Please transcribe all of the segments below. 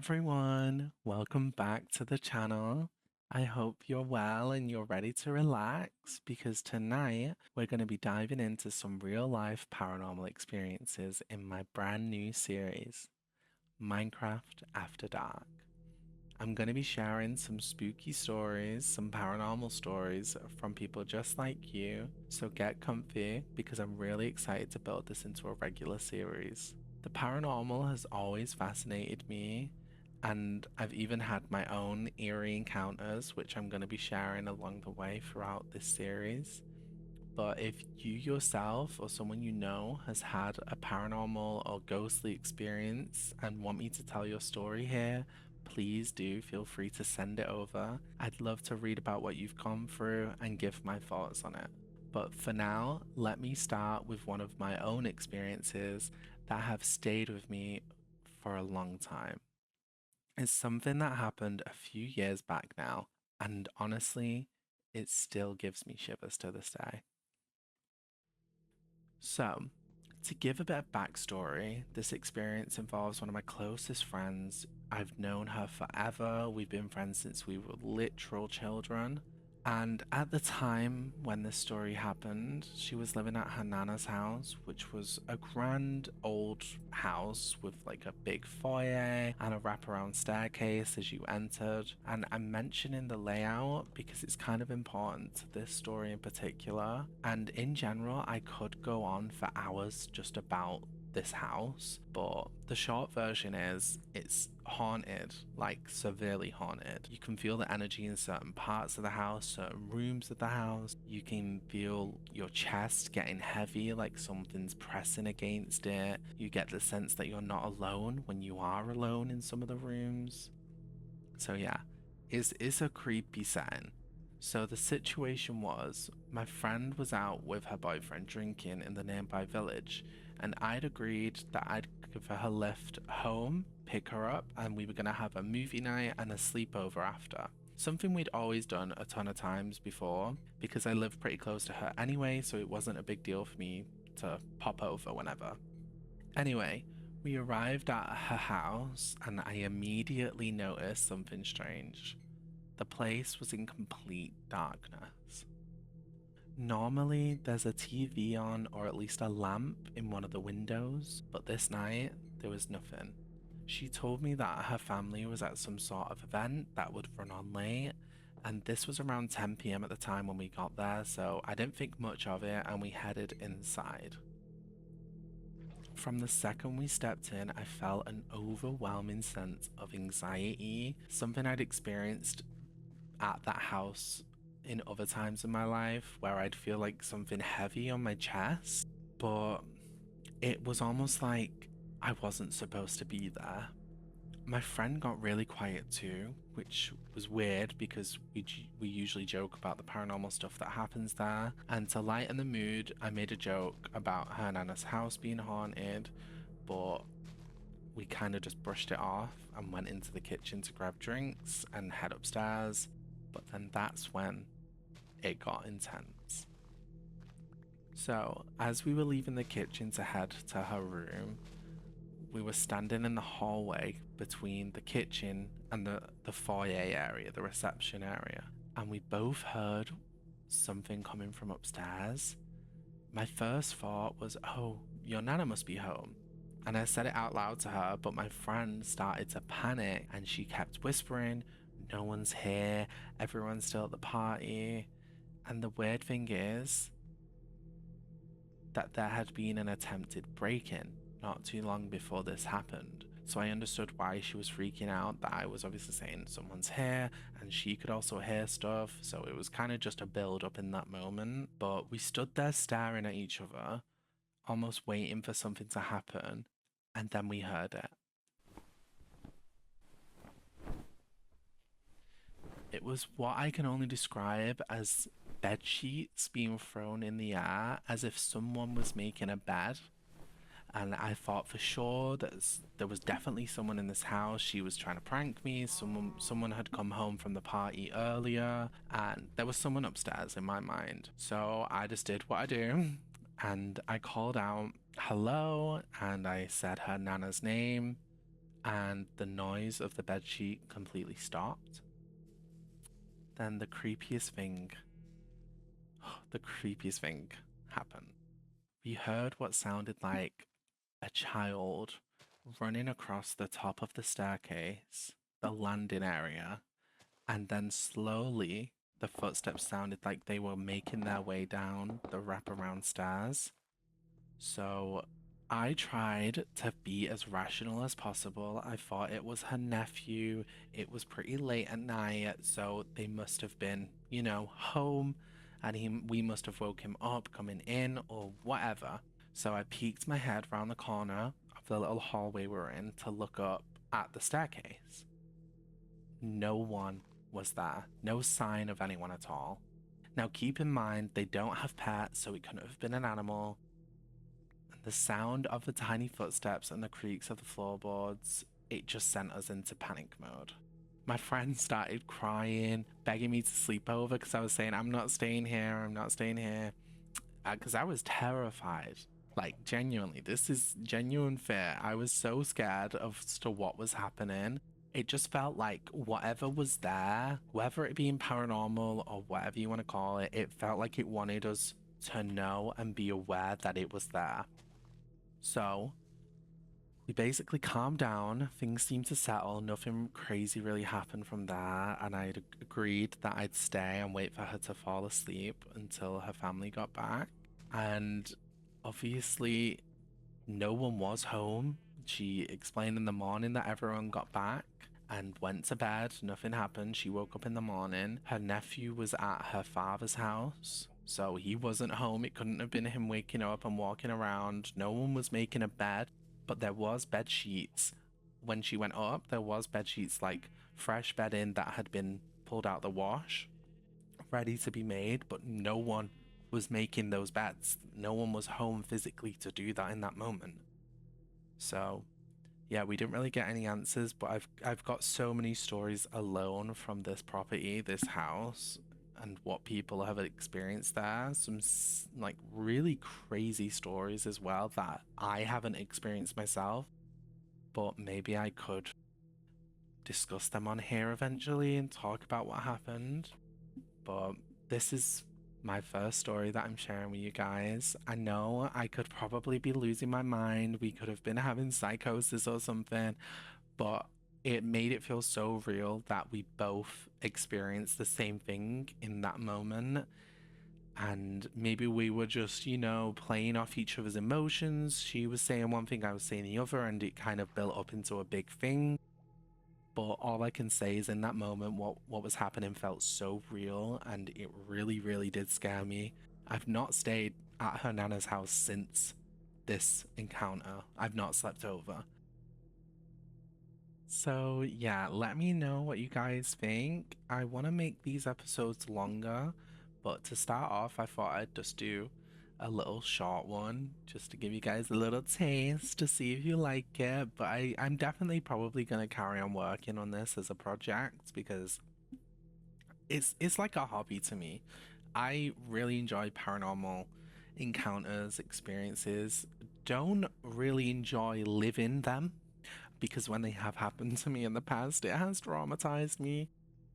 everyone, welcome back to the channel. I hope you're well and you're ready to relax because tonight we're going to be diving into some real life paranormal experiences in my brand new series, Minecraft After Dark. I'm going to be sharing some spooky stories, some paranormal stories from people just like you, so get comfy because I'm really excited to build this into a regular series. The paranormal has always fascinated me, and I've even had my own eerie encounters, which I'm going to be sharing along the way throughout this series. But if you yourself or someone you know has had a paranormal or ghostly experience and want me to tell your story here, please do feel free to send it over. I'd love to read about what you've gone through and give my thoughts on it. But for now, let me start with one of my own experiences that have stayed with me for a long time. It's something that happened a few years back now, and honestly, it still gives me shivers to this day. So, to give a bit of backstory, this experience involves one of my closest friends. I've known her forever. We've been friends since we were literal children. And at the time when this story happened, she was living at her nana's house, which was a grand old house with like a big foyer and a wraparound staircase as you entered. And I'm mentioning the layout because it's kind of important to this story in particular. And in general, I could go on for hours just about this house, but the short version is it's haunted, like severely haunted. You can feel the energy in certain parts of the house, certain rooms of the house. You can feel your chest getting heavy, like something's pressing against it. You get the sense that you're not alone when you are alone in some of the rooms. So yeah, it's a creepy setting. So the situation was, my friend was out with her boyfriend drinking in the nearby village, and I'd agreed that I'd give her a lift home, pick her up, and we were gonna have a movie night and a sleepover after. Something we'd always done a ton of times before, because I lived pretty close to her anyway, so it wasn't a big deal for me to pop over whenever. Anyway, we arrived at her house, and I immediately noticed something strange. The place was in complete darkness. Normally, there's a TV on or at least a lamp in one of the windows, but this night, there was nothing. She told me that her family was at some sort of event that would run on late, and this was around 10 p.m. at the time when we got there, so I didn't think much of it and we headed inside. From the second we stepped in, I felt an overwhelming sense of anxiety, something I'd experienced at that house in other times in my life where I'd feel like something heavy on my chest, but it was almost like I wasn't supposed to be there. My friend got really quiet too, which was weird because we usually joke about the paranormal stuff that happens there. And to lighten the mood, I made a joke about her nana's house being haunted, but we kind of just brushed it off and went into the kitchen to grab drinks and head upstairs. But then that's when it got intense. So, as we were leaving the kitchen to head to her room, we were standing in the hallway between the kitchen and the foyer area, the reception area, and we both heard something coming from upstairs. My first thought was, oh, your nana must be home. And I said it out loud to her, but my friend started to panic and she kept whispering, no one's here, everyone's still at the party. And the weird thing is that there had been an attempted break-in not too long before this happened. So I understood why she was freaking out, that I was obviously saying someone's here and she could also hear stuff. So it was kind of just a build up in that moment. But we stood there staring at each other, almost waiting for something to happen. And then we heard it. It was what I can only describe as bed sheets being thrown in the air as if someone was making a bed. And I thought for sure that there was definitely someone in this house. She was trying to prank me. Someone had come home from the party earlier, and there was someone upstairs in my mind. So I just did what I do, and I called out hello, and I said her nana's name, and the noise of the bedsheet completely stopped. Then the creepiest thing happened. We heard what sounded like a child running across the top of the staircase, the landing area, and then slowly the footsteps sounded like they were making their way down the wraparound stairs. So I tried to be as rational as possible. I thought it was her nephew. It was pretty late at night, so they must have been, home, and we must have woke him up coming in or whatever. So I peeked my head round the corner of the little hallway we were in to look up at the staircase. No one was there. No sign of anyone at all. Now keep in mind they don't have pets, so it couldn't have been an animal. The sound of the tiny footsteps and the creaks of the floorboards, it just sent us into panic mode. My friend started crying, begging me to sleep over because I was saying, I'm not staying here, I'm not staying here. Because I was terrified. Like, genuinely, this is genuine fear. I was so scared as to what was happening. It just felt like whatever was there, whether it being paranormal or whatever you want to call it, it felt like it wanted us to know and be aware that it was there. So we basically calmed down, things seemed to settle, nothing crazy really happened from there, and I'd agreed that I'd stay and wait for her to fall asleep until her family got back. And obviously, no one was home. She explained in the morning that everyone got back and went to bed. Nothing happened. She woke up in the morning. Her nephew was at her father's house, so he wasn't home. It couldn't have been him waking up and walking around. No one was making a bed, but there was bed sheets. When she went up, there was bed sheets, like fresh bedding that had been pulled out the wash, ready to be made, but no one was making those beds. No one was home physically to do that in that moment. So, yeah, we didn't really get any answers, but I've got so many stories alone from this property, this house, and what people have experienced there. Some like really crazy stories as well that I haven't experienced myself, but maybe I could discuss them on here eventually and talk about what happened. But this is my first story that I'm sharing with you guys. I know I could probably be losing my mind. We could have been having psychosis or something, but it made it feel so real that we both experienced the same thing in that moment. And maybe we were just, playing off each other's emotions. She was saying one thing, I was saying the other, and it kind of built up into a big thing. But all I can say is in that moment, what was happening felt so real, and it really, really did scare me. I've not stayed at her nana's house since this encounter. I've not slept over. So, yeah, let me know what you guys think. I want to make these episodes longer, but to start off, I thought I'd just do a little short one just to give you guys a little taste to see if you like it. But I'm definitely probably going to carry on working on this as a project because it's like a hobby to me. I really enjoy paranormal encounters, experiences. Don't really enjoy living them because when they have happened to me in the past, it has traumatized me.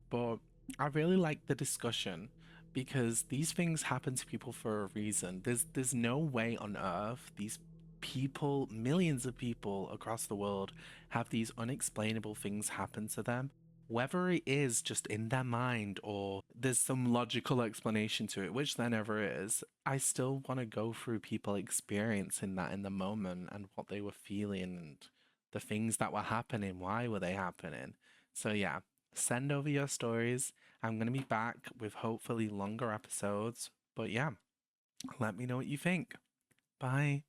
But I really like the discussion because these things happen to people for a reason. There's no way on earth these people, millions of people across the world, have these unexplainable things happen to them. Whether it is just in their mind or there's some logical explanation to it, which there never is, I still want to go through people experiencing that in the moment and what they were feeling and the things that were happening. Why were they happening? So, yeah, send over your stories. I'm going to be back with hopefully longer episodes. But yeah, let me know what you think. Bye.